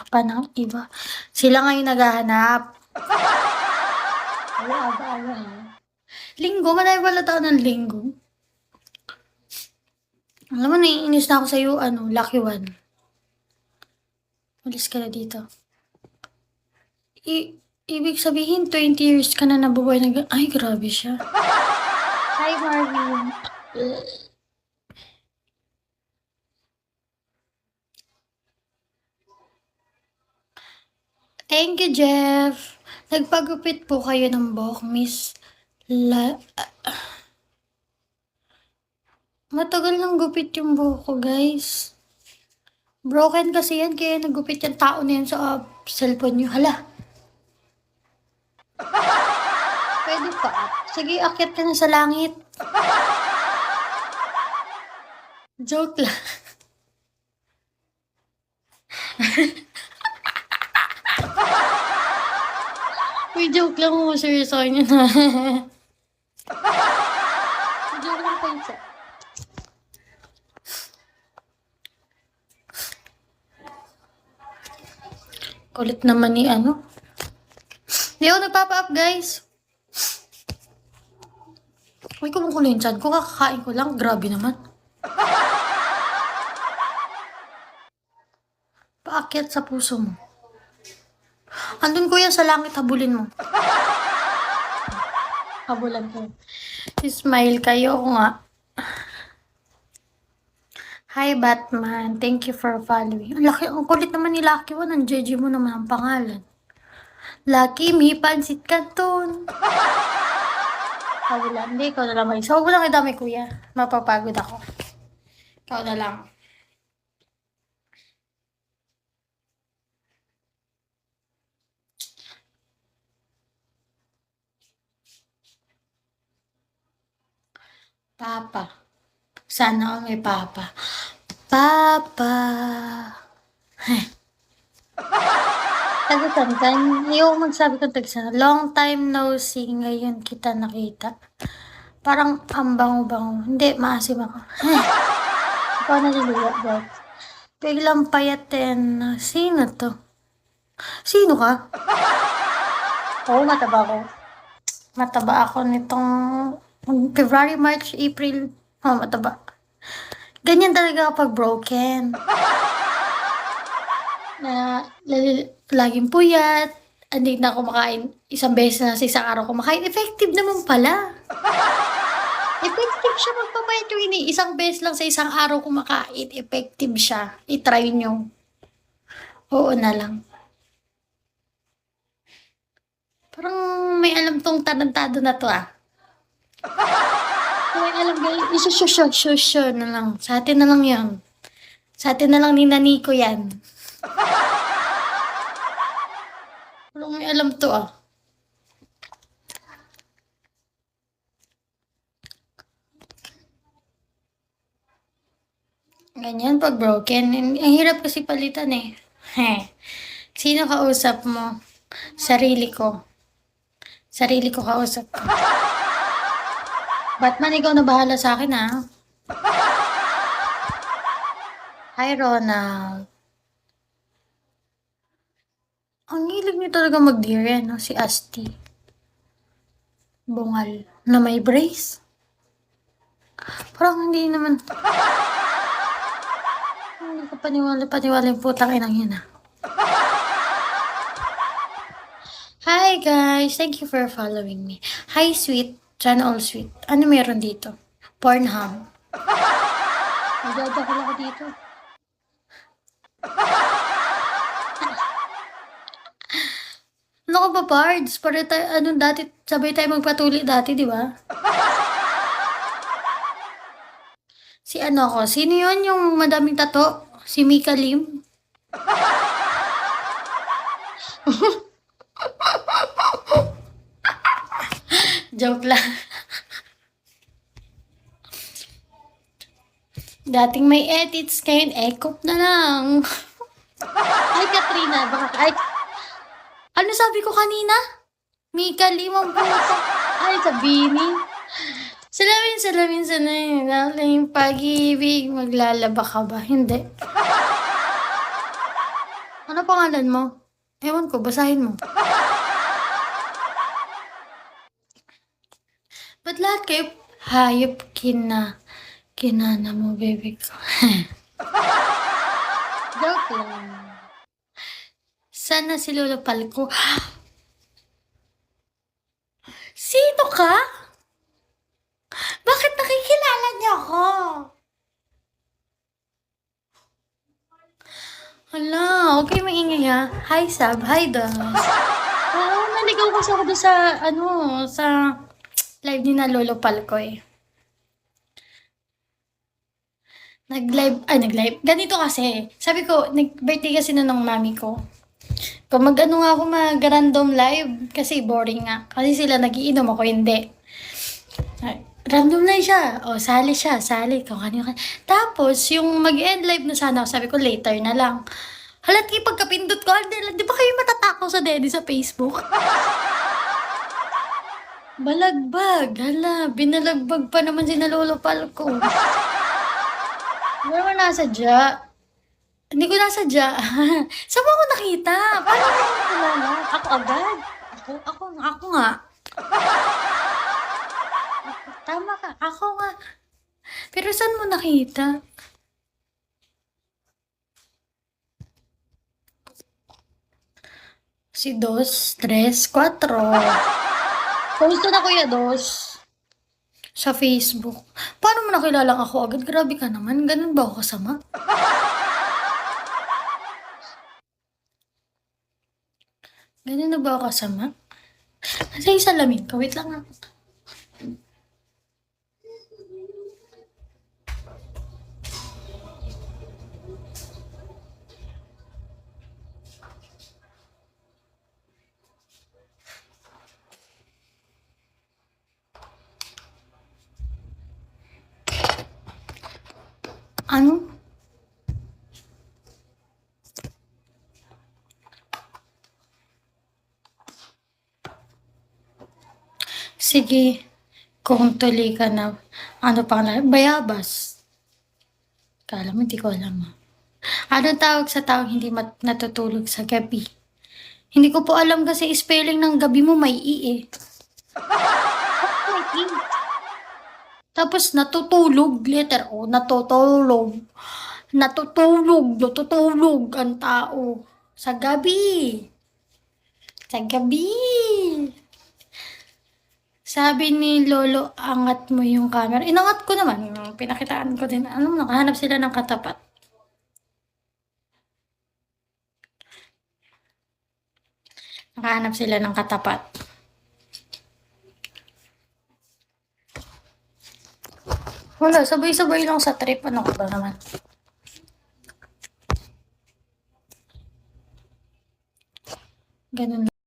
pa ng iba. Sila ngayon naghahanap. Ay, aga-aga ha. Linggo, madami pala tao ng linggo. Alam mo, naiinis na ako sa'yo, Lucky One. Ulis ka na dito. Ibig sabihin, 20 years ka na nabubuhay na ay, grabe siya. Hi, Marvin. Thank you, Jeff. Nagpagupit po kayo ng buhok, Miss Matagal nang gupit yung buhok ko, guys. Broken kasi yan, kaya nagupit yung tao na yan sa cellphone nyo. Hala. Pwede pa. Sige, akyat ka na sa langit. Joke lang. Uy, joke lang mo, seryoso nyo na. Joke lang po yun, sir. Kulit naman ni Hindi ako nagpapa-up, guys. Uy, kumukulo yung chan ko. Kakakain ko lang. Grabe naman. Paakyat sa puso mo. Andun kuya sa langit, habulin mo. Habulan ko. Smile kayo nga. Hi, Batman. Thank you for following. Ang kulit naman ni Lucky One. Ang JJ mo naman ang pangalan. Lucky, may pansit canton. Habulan. Hindi, ikaw na lang. So, huwag mo lang idamay, kuya. Mapapagod ako. Ikaw na lang. Papa. Sana may papa. Papa. Tagutan, yung magsabi ko tagsa, long time no see, ngayon kita nakita. Parang ang bango-bango. Hindi, maasim ako. Ikaw naliliwa, guys. Biglang payatin. Sino to? Sino ka? Oo, mataba ako. Mataba ako nitong February, March, April. Oh, mataba. Ganyan talaga kapag broken. Na laging puyat. Hindi na kumakain. Isang beses na sa isang araw kumakain. Effective naman pala. Effective siya magpapayat yung isang beses lang sa isang araw kumakain. Effective siya. I-try nyo. Oo na lang. Parang may alam tong tarantado na to May alam guys, isusyo na lang. Sa atin na lang yan. Sa atin na lang ni Naniko yan. Parang may alam to Ganyan pag broken. Ang hirap kasi palitan Sino kausap mo? Sarili ko. Sarili ko kausap ko. Batman, ikaw na bahala sa akin Hi, Ronald. Ang hilig niyo talaga mag-deer si Asti. Bungal. Na may brace. Parang hindi naman. Hindi ko paniwala yung putang inang yun Hi guys! Thank you for following me. Hi sweet. Sana all sweet. Ano meron dito? Pornhub. Nagdadya ko lang ako dito. Ano ka ba, Pards? Para tayo, dati, sabay tayo magpatuli dati, di ba? Si ako? Sino yun yung madaming tato? Si Mika Lim? Joke lang. Dating may edits, ngayon ekop na lang. Ay, Katrina, ano sabi ko kanina? Mika Lim ang puso. Ay, Sabini. Salamin sa yung pag-ibig. Maglalaba ka ba? Hindi. Ano pangalan mo? Ewan ko, basahin mo. Ba't lahat kayo hayop kinana mo, baby ko? Joke lang. Sana si Lolo Palko. Sino ka? Bakit nakikilala niyo ako? Hala, okay maingay ha. Hi Sab, hi Das. Oo, naligaw kasi ako doon sa, sa live ni na Lolo Palko eh. Nag-live. Ganito kasi, sabi ko, nag-birthday kasi na ng mami ko. Kung mag-ano nga ako mag-random live, kasi boring nga. Kasi sila nagiinom, ako hindi. Ay, random live siya. O, sali siya, sali. Kung kanino ka. Tapos, yung mag-end live na sana, sabi ko, later na lang. Halat kayo pagkapindot ko, di ba kayo matatakaw sa daddy sa Facebook? Balagbag, hala, binalagbag pa naman si Nalolopal ko. Hindi naman nasadya. Hindi ko nasadya. Saan mo ako nakita? Paano mo ako kilala? Ako agad? Ako nga. Tama ka, ako nga. Pero saan mo nakita? Si Dos, Tres, Cuatro. Post na Kuya Dos. Sa Facebook. Paano mo nakilalang ako agad? Grabe ka naman. Ganun ba ako kasama? Ganun na ba ako kasama? Nasa yung salamin ka. Wait lang nga. Ano? Sige. Kung tuli ka na. Ano pang Bayabas. Kala mo, hindi ko alam. Anong tawag sa taong hindi natutulog sa gabi? Hindi ko po alam kasi spelling ng gabi mo may i eh. May i. Tapos natutulog, letter O, natutulog. Natutulog ang tao. Sa gabi. Sa gabi. Sabi ni Lolo, angat mo yung camera. Inangat ko naman. Pinakitaan ko din. Ano, nakahanap sila ng katapat. Nakahanap sila ng katapat. Wala, sabay-sabay lang sa trip. Ano ko ba naman? Ganun.